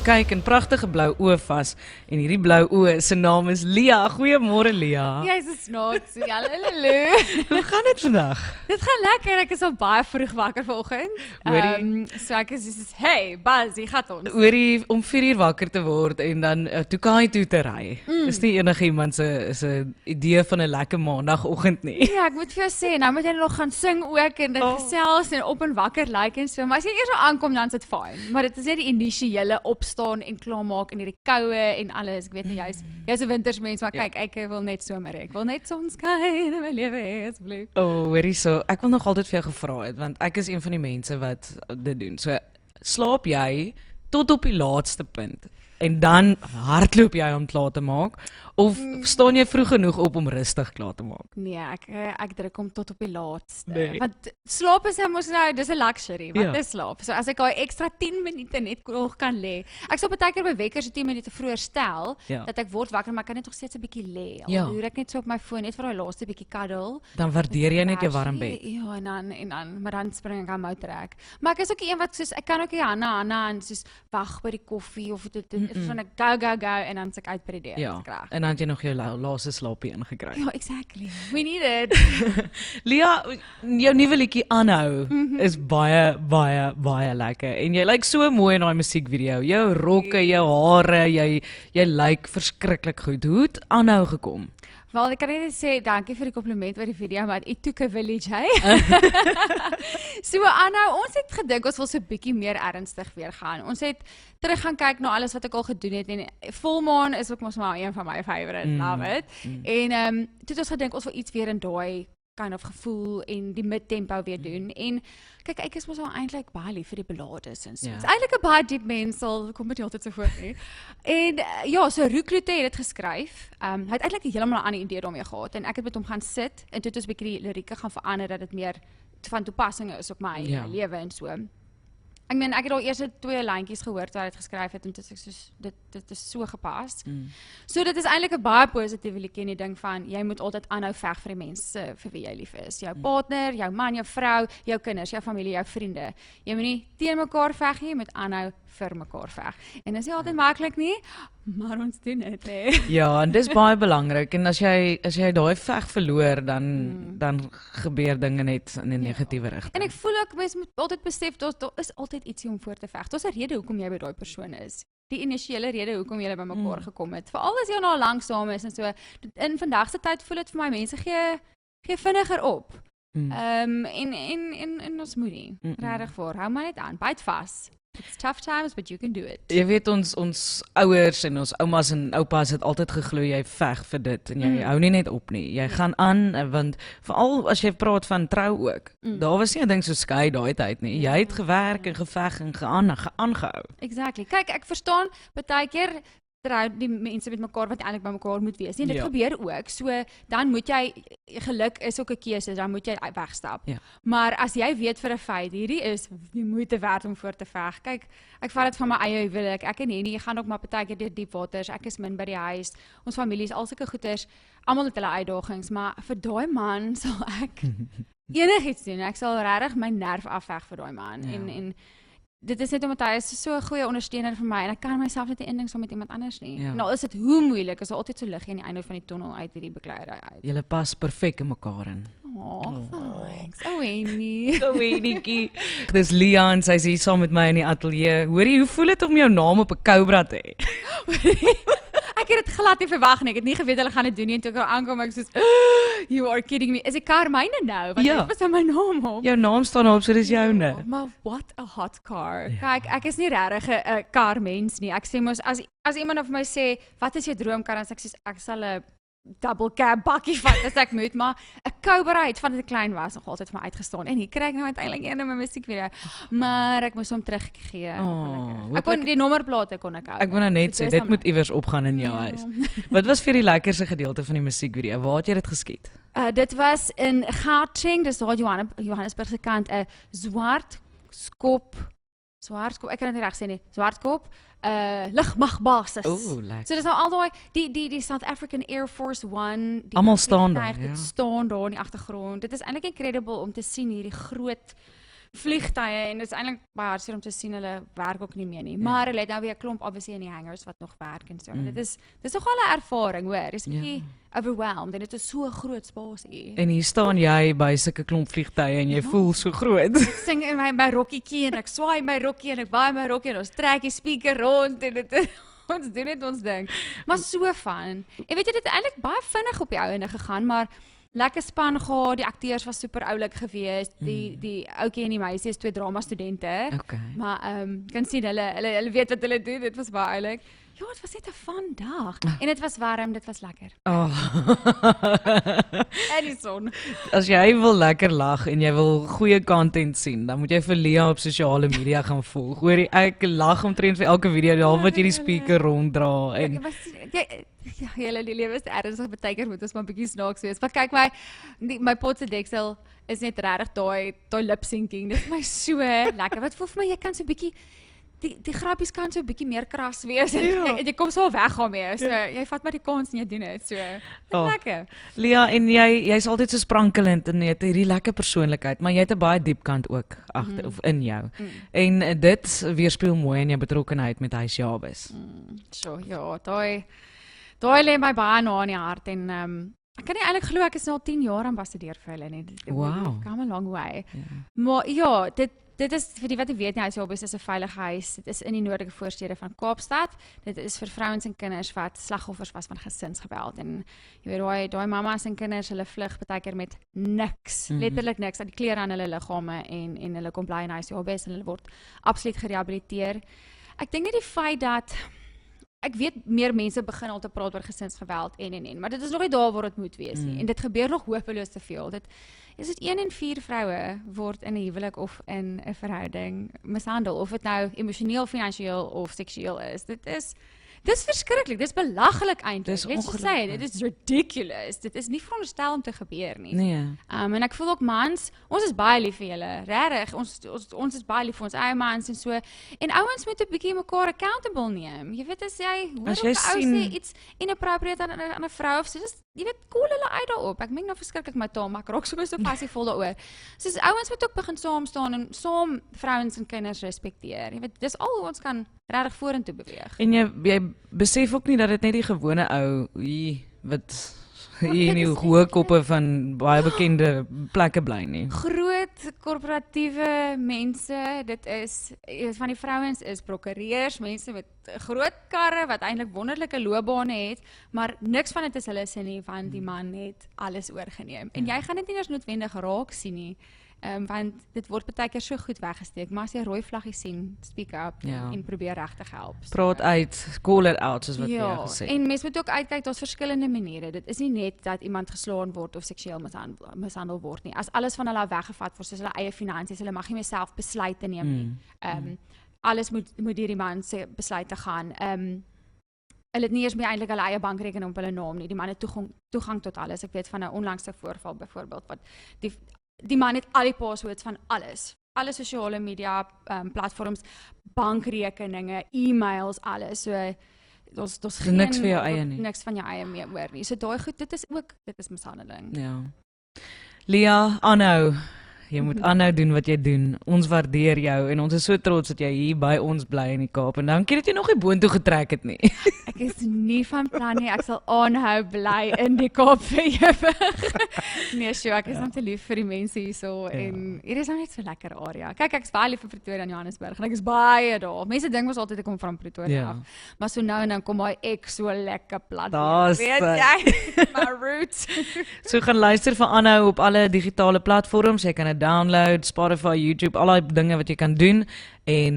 kyk in pragtige blou oë vas en hierdie blou oë se naam is Lia. Goeiemôre Lia. Jy's 'n snaaksie. Hallo. Hoe gaan dit vandag? Dit gaan lekker. Ek is al baie vroeg wakker vanoggend. So ek is soos, hey, Buzz, hier gaan ons. Hoorie om 4 uur wakker te word en dan Tokai toe te ry. Is nie enige iemand se idee van 'n lekker maandagoggend nie. Ja, ek moet vir jou sê, nou moet jy nog gaan sing ook en dit gesels en op en wakker lyk en so. Maar as jy eers aankom dan is dit fyn. Maar dit is net die initiële opstaan en klaarmaak en hierdie koue en alles. Ek weet nie jy's 'n wintersmens, maar kyk, ek wil net somer hê. Ek wil net sonskyn in my lewe hê asseblief. Hoorie so, ek wil nog altyd vir jou gevra het want ek is een van die mense wat dit doen. So slaap jy tot op die laaste punt en dan hardloop jy om klaar te maak of staan jy vroeg genoeg op om rustig klaar te maak? Nee, ek druk hom tot op die laaste. Nee. Want slaap is mos nou, dis 'n luxury. Wat Ja. is slaap? So as ek daai extra 10 minute net nog kan lê. Ek sal baie keer my wekker so 10 minute vroeër stel Ja. dat ek word wakker, maar ek kan net nog steeds 'n bietjie lê. Al Ja. loer ek net so op my foon net vir daai laaste bietjie cuddle. Dan waardeer jy net jou warm bed. Ja, en dan maar dan spring ek aan my trek. Maar ek is ook een wat soos ek kan ook die hande en soos wag by die koffie of dit van ek go en dan se ek uit by die deur. Ja. Dis reg. En dan het jy nog jou laaste slaapie ingekry. Ja, exactly. We need it. Lia, jou nuwe liedjie Aanhou is baie lekker en jy lyk so mooi in daai musiekvideo. Jou rokke, jou hare, jy lyk verskriklik goed. Hoe het Aanhou gekom? Wel, ek kan net sê dankie vir die kompliment oor die video, maar it took a village, hey. So Anna, ons het gedink ons wil so 'n bietjie meer ernstig weer gaan. Ons het terug gaan kyk na alles wat ek al gedoen het en Volmaan is ook mos maar een van my favourite, love it. En toe het ons gedink ons wil iets weer in daai kind of gevoel en die mid-tempo weer doen. En kyk, ek is mos al eintlik baie lief vir die ballades en so. Ja. Dit's eintlik 'n baie diep mens, al kom dit nie altyd so voor nie. En ja, so Roeklute het dit geskryf. Hy het eintlik heeltemal 'n ander idee daarmee gehad en ek het met hom gaan sit en toe het ons 'n bietjie die lirieke gaan verander dat dit meer van toepassing is op my lewe en so. Ek meen, ek het al eers 2 lyntjies gehoor wat hy het geskryf het en dit is soos dit is so gepas. So dit is eintlik 'n baie positiewe liedjie en die ding van jy moet altyd aanhou veg vir die mense vir wie jy lief is. Jou partner, jou man, jou vrou, jou kinders, jou familie, jou vriende. Jy moet nie teen mekaar veg nie, jy moet aanhou vir mekaar veg. En dit is nie altyd maklik nie, maar ons doen dit, hè. Ja, en dis baie belangrik en as jy daai veg verloor dan gebeur dinge net in 'n negatiewe rigting. En ek voel ook mense moet altyd besef daar is altyd ietsie om voor te veg. Daar's 'n rede hoekom jy by daai persoon is. Die initiële rede hoekom jy by mekaar gekom het. Veral as jy nou lank saam is en so. In vandag se tyd voel dit vir my mense gee vinniger op. En ons moet nie. Regtig voor. Hou maar net aan. Byt vas. It's tough times, but you can do it. Jy weet ons ouers en ons oumas en oupas het altyd geglo jy veg vir dit en jy hou nie net op nie. Jy gaan aan want veral as jy praat van trou ook. Daar was nie 'n ding so skei daai tyd nie. Jy het gewerk en geveg en aangehou. Exactly. Kyk, ek verstaan baie keer trou die mense met mekaar wat eintlik by mekaar moet wees. Nee, dit gebeur ook. So dan moet jy geluk is ook 'n keuse, dan moet jy wegstap. Ja. Maar as jy weet vir 'n feit hierdie is die moeite werd om voor te veg. Kyk, ek vat dit van my eie huwelik. Ek en Henny gaan ook maar baie keer deur diep waters. Ek is min by die huis. Ons familie is al sulke goeters. Almal het hulle uitdagings, maar vir daai man sal ek enigiets doen. Ek sal regtig my nerf afveg vir daai man en dit is net omdat hy is so 'n goeie ondersteuner vir my en ek kan myself net 'n ding saam met iemand anders nie. Ja. Nou is dit hoe moeilik, is daar altyd so lig aan die einde van die tunnel uit hierdie bekleierery uit. Julle pas perfek in mekaar in. Thanks. Amy. Goeienetjie. Dis Lia en sy's hier saam met my in die ateljee. Hoorie, hoe voel dit om jou naam op 'n cobra te hê? Ek het dit glad nie verwag nie. Ek het nie geweet hulle gaan dit doen nie en toe ek daar aankom ek soos you are kidding me. Is dit Carmine nou? Want dit was my naam op. Jou naam staan op, so dis joune. Maar what a hot car. Kyk, ek is nie regtig 'n car mens nie. Ek sê mos as iemand vir my sê, "Wat is jou droomkar?" dan sê ek sal 'n double cab bakkie vat as ek moet, maar 'n Cobra het van dit klein was nog altyd vir my uitgestaan. En hier kry ek nou uiteindelik een in my musiekvideo. Maar ek moes hom teruggee. Ek kon die nommerplate kon ek hou. Ek wil nou net sê dit moet iewers opgaan in jou huis. Wat was vir die lekkerste gedeelte van die musiekvideo? Waar het jy dit geskiet? Dit was in Gauteng, dis daar Johannesburg se kant, 'n Swartkop, ek kan dit nie reg sê nie. Swartkop, lugmagbasis. Lekker. So dis nou al daai die South African Air Force One, die almal staan daar, dit staan daar in die agtergrond. Dit is eintlik incredible om te sien hierdie groot vliegtuie en dit is eintlik baie hartseer om te sien hulle werk ook nie meer nie. Maar hulle het nou weer 'n klomp obviously in die hangars wat nog werk en so. Dit is nogal 'n ervaring, hoor. Dis 'n bietjie overwhelmed en dit is so 'n groot spasie. En hier staan jy by sulke klomp vliegtye en jy voel so groot. Ek sing in my rokkietjie en ek swaai my rokkie en ek waai my rokkie en ons trek die speaker rond en dit ons doen net ons ding. Maar so fun. En weet jy, dit het eintlik baie vinnig op die ou ende gegaan, maar lekker span gehad, die akteurs was super oulik geweest. Die ouetjie en die meisie is 2 drama studente. Okay. Maar kan sien hulle weet wat hulle doen. Dit was baie oulik. Ja, dit was net 'n fun dag. En dit was warm, dit was lekker. En die son. As jy wil lekker lag en jy wil goeie content sien, dan moet jy vir Lia op sosiale media gaan volg. Hoorie, ek lag omtrent vir elke video daar wat jy die speaker ronddra en Julle die lewe is ernstig, baie keer moet ons maar 'n bietjie snaaks wees. Maar kyk my pot se deksel is net regtig daai lip syncing. Dit is my so lekker. Wat voel vir my jy kan so 'n bietjie die grappies kan so 'n bietjie meer kras wees. Jy kom so weg daarmee. So jy vat maar die kans en jy doen dit. So lekker. Lia, en jy's altyd so sprankelend en jy het hierdie lekker persoonlikheid, maar jy het 'n baie diep kant ook agter of in jou. En dit weerspieël mooi in jou betrokkenheid met Huis Jabes. So ja, daai lê my baie na in die hart en ek kan nie eintlik glo ek is nou al 10 jaar ambassadeur vir hulle nie. Wow. Come a long way. Maar ja, dit is vir die wat ek weet nie, Huis Jabes is 'n veilige huis. Dit is in die noordelike voorstede van Kaapstad. Dit is vir vrouens en kinders wat slagoffers was van gesinsgeweld. En jy weet daai mamas en kinders, hulle vlug baie keer met niks, letterlik niks, aan die klere aan hulle liggame en hulle kom bly in Huis Jabes en hulle word absoluut gerehabiliteer. Ek dink net die feit dat ek weet meer mense begin al te praat oor gesinsgeweld en maar dit is nog nie daar waar dit moet wees nie. En dit gebeur nog hopeloos te veel. Dit 1 in 4 vroue word in 'n huwelik of in 'n verhouding mishandel, of dit nou emosioneel, finansiëel of seksueel is. Dis verskriklik. Dis belaglik eintlik. Let's just say it is ridiculous. Dit is nie veronderstel om te gebeur nie. Nee. En ek voel ook mans, ons is baie lief vir julle. Regtig, ons is baie lief vir ons eie mans en so. En ouens moet 'n bietjie mekaar accountable neem. Jy weet as jy hoor As jy of 'n ou sien- sê iets inappropriate aan 'n vrou of so, dis jy weet koel hulle uit daarop. Ek meng nou verskriklik my taal, maar ek raak so passievol daaroor. Soos ouens moet ook begin saam staan en saam vrouens en kinders respekteer. Jy weet, dis al hoe ons kan regtig vorentoe beweeg. En jy besef ook nie dat dit net die gewone ou hier wat hier in die hoë koppe van baie bekende plekke bly nie. Groot korporatiewe mense, dit is van die vrouens is prokureurs, mense met groot karre wat eintlik wonderlike loopbane het, maar niks van dit is hulle se nie, want die man het alles oorgeneem. En jy gaan dit nie eens noodwendig raak sien nie. Want dit word baie keer so goed weggesteek, maar as jy 'n rooi vlaggie sien, speak up en probeer regtig help. Praat uit, call it out soos wat jy gesê het. En mense moet ook uitkyk, daar's verskillende maniere. Dit is nie net dat iemand geslaan word of seksueel mishandel word nie. As alles van hulle af weggevat word, soos hulle eie finansies, hulle mag nie meer self besluite neem nie. Alles moet deur die man se besluite gaan. Hulle het nie eers meer eintlik hulle eie bankrekening op hulle naam nie. Die man het toegang tot alles. Ek weet van 'n onlangse voorval byvoorbeeld wat die man het al die passwords van alles. Alle sosiale media platforms, bankrekeninge, e-mails, alles. So daar's geen niks vir jou eie nie. Niks van jou eie meer oor nie. So daai goed, dit is mishandeling. Ja. Lia, aanhou. Jy moet aanhou doen wat jy doen. Ons waardeer jou en ons is so trots dat jy hier by ons bly in die Kaap. En dankie dat jy nog nie boontoe getrek het nie. Ek is nie van plan nie. Ek sal aanhou bly in die Kaap vir ewig. Nee, ek is net te lief vir die mense hierso en hier is net so lekker area. Kyk, ek is baie lief vir Pretoria en Johannesburg en ek is baie daar. Mense dink mos altyd ek kom van Pretoria af. Maar so nou en dan kom daai ek so lekker plat. Weet jy? My roots. So gaan luister vir aanhou op alle digitale platforms. Jy kan download, Spotify, YouTube, al die dinge wat jy kan doen. En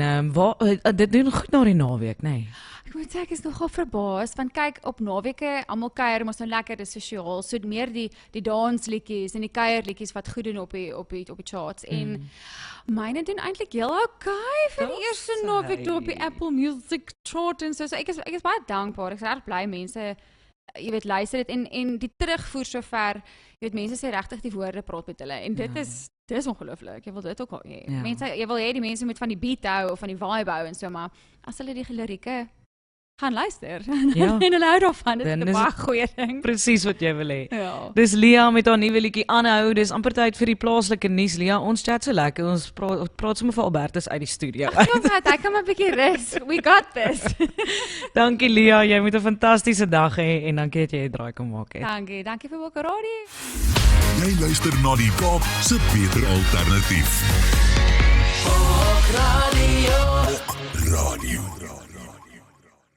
dit doen goed na die naweek, nee. Ek moet sê ek is nogal verbaas want kyk op naweke almal kuier mos nou lekker, dis sosiaal. So meer die dansliedjies en die kuierliedjies wat goed doen op die charts en myne doen eintlik heel okay vir die eerste naweek op die Apple Music chart en so. So ek is baie dankbaar. Ek is reg bly mense jy weet luister dit en die terugvoer sover, jy weet mense sê regtig die woorde praat met hulle en dit is ongelooflik. Jy wil dit ook al hê. Mense jy wil hê die mense moet van die beat hou of van die vibe hou en so, maar as hulle die lirieke gaan luister. Ja. En hulle hou daarvan, dit is Dan 'n is baie het- goeie ding. Presies wat jy wil hê. Ja. Dis Lia met haar nuwe liedjie aanhou. Dis amper tyd vir die plaaslike nuus. Lia, ons chat so lekker. Ons praat sommer vir Albertus uit die studio. Kom wat, ek kan maar 'n bietjie rus. We got this. Dankie Lia, jy moet 'n fantastiese dag hê en dankie dat jy 'n draai kom maak het. Dankie vir Wakker Radio. Jy luister na die Kaap se beter alternatief. Radio.